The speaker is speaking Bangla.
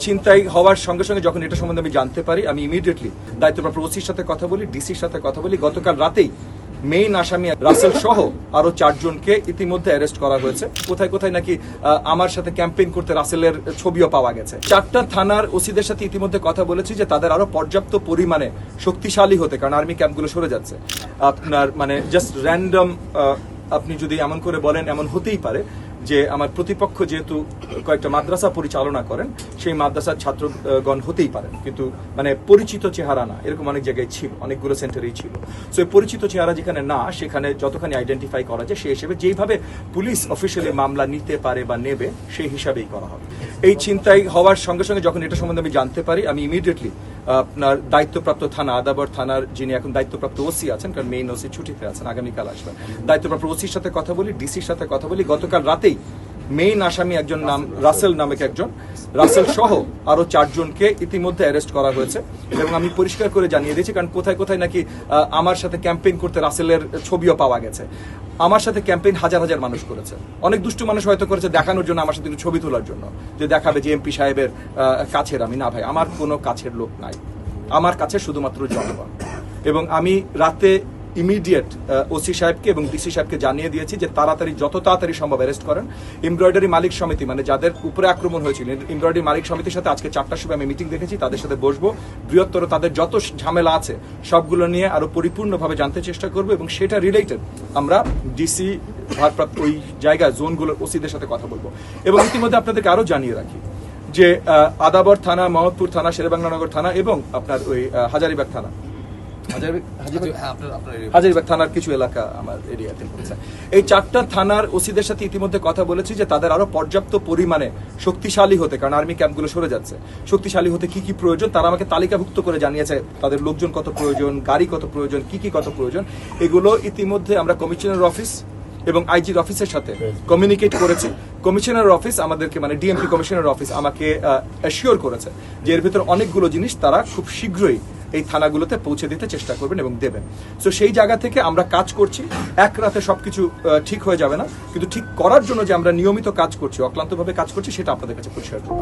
ছিনতাই হওয়ার সঙ্গে সঙ্গে যখন এটা সম্বন্ধে আমি জানতে পারি, আমি ইমিডিয়েটলি দায়িত্বপ্রাপ্ত ওসির সাথে কথা বলি, ডিসির সাথে কথা বলি। গতকাল রাতেই মেইন আসামি রাসেল সহ আরো 4 জনকে ইতিমধ্যে অ্যারেস্ট করা হয়েছে। কোথায় কোথায় নাকি আমার সাথে ক্যাম্পেইন করতে রাসেলের ছবিও পাওয়া গেছে। 4টা থানার ওসিদের সাথে ইতিমধ্যে কথা বলেছি যে তাদের আরো পর্যাপ্ত পরিমাণে শক্তিশালী হতে, কারণ আর্মি ক্যাম্পগুলো সরে যাচ্ছে। আপনার মানে জাস্ট র্যান্ডম আপনি যদি এমন করে বলেন, এমন হতেই পারে যে আমার প্রতিপক্ষ যেহেতু কয়েকটা মাদ্রাসা পরিচালনা করেন, সেই মাদ্রাসার ছাত্রগণ হতেই পারেন, কিন্তু মানে পরিচিত চেহারা না, এরকম অনেক জায়গায় ছিল, অনেকগুলো সেন্টারেই ছিল। সো এই পরিচিত চেহারা যেখানে না, সেখানে যতখানি আইডেন্টিফাই করা যায় সেই হিসেবে যেইভাবে পুলিশ অফিসিয়ালি মামলা নিতে পারে বা নেবে সেই হিসাবেই করা হবে। এই ছিনতাই হওয়ার সঙ্গে সঙ্গে যখন এটা সম্বন্ধে আমি জানতে পারি, আমি ইমিডিয়েটলি আপনার দায়িত্বপ্রাপ্ত থানা আদাবর থানার যিনি এখন দায়িত্বপ্রাপ্ত ওসি আছেন, কারণ মেইন ওসি ছুটিতে আছেন, আগামীকাল আসবেন, দায়িত্বপ্রাপ্ত ওসির সাথে কথা বলি, ডিসির সাথে কথা বলি। গতকাল রাতেই মেইন আসামি একজন নাম রাসেল নামে একজন, রাসেল সহ আরো 4 জনকে ইতিমধ্যে অ্যারেস্ট করা হয়েছে। এবং আমি পরিষ্কার করে জানিয়ে দিয়েছি, কারণ কোথায় কোথায় নাকি আমার সাথে ক্যাম্পেইন করতে রাসেলের ছবিও পাওয়া গেছে। আমার সাথে ক্যাম্পেইন হাজার হাজার মানুষ করেছে, অনেক দুষ্ট মানুষ হয়তো করেছে দেখানোর জন্য, আমার সাথে ছবি তোলার জন্য, যে দেখাবে যে এমপি সাহেবের কাছের আমি। না ভাই, আমার কোনো কাছের লোক নাই, আমার কাছে শুধুমাত্র জনগণ। এবং আমি রাতে ইমিডিয়েট ওসি সাহেবকে এবং ডিসি সাহেবকে জানিয়ে দিয়েছি যে তাড়াতাড়ি, যত তাড়াতাড়ি সম্ভব অ্যারেস্ট করেন। এমব্রয়ডারি মালিক সমিতি, মানে যাদের উপরে আক্রমণ হয়েছিল, এমব্রয়ডারি মালিক সমিতির সাথে আজকে 4টার সময় আমি মিটিং দেখেছি, তাদের সাথে বসবো, বৃহত্তর তাদের যত ঝামেলা আছে সবগুলো নিয়ে আরো পরিপূর্ণভাবে জানতে চেষ্টা করবো, এবং সেটা রিলেটেড আমরা ডিসি ভারপ্রাপ্ত ওই জায়গা জোনগুলোর ওসিদের সাথে কথা বলবো। এবং ইতিমধ্যে আপনাদেরকে আরো জানিয়ে রাখি যে আদাবর থানা, মোহাম্মদপুর থানা, শেরেবাংলানগর থানা এবং আপনার ওই হাজারীবাগ থানা, হাজারীবাগ থানার কিছু এলাকা আমার এরিয়াতে পড়েছে। এই 4টা থানার ওসিদের সাথে ইতিমধ্যে কথা বলেছি যে তাদের আরো পর্যাপ্ত পরিমাণে শক্তিশালী হতে, কারণ আর্মি ক্যাম্পগুলো সরে যাচ্ছে, শক্তিশালী হতে কি কি প্রয়োজন তারা আমাকে তালিকাভুক্ত করে জানিয়েছে। তাদের লোকজন কত প্রয়োজন, গাড়ি কত প্রয়োজন, কি কি কত প্রয়োজন, এগুলো ইতিমধ্যে আমরা কমিশনার অফিস এবং আইজির অফিসের সাথে কমিউনিকেট করেছি। কমিশনার অফিস আমাদেরকে, মানে ডিএমপি কমিশনার অফিস আমাকে অ্যাসিওর করেছে যে এর ভিতরে অনেকগুলো জিনিস তারা খুব শীঘ্রই এই থানাগুলোতে পৌঁছে দিতে চেষ্টা করবেন এবং দেবেন। সো সেই জায়গা থেকে আমরা কাজ করছি। এক রাতে সবকিছু ঠিক হয়ে যাবে না, কিন্তু ঠিক করার জন্য যে আমরা নিয়মিত কাজ করছি, অক্লান্তভাবে কাজ করছি, সেটা আপনাদের কাছে পরিষ্কার করব।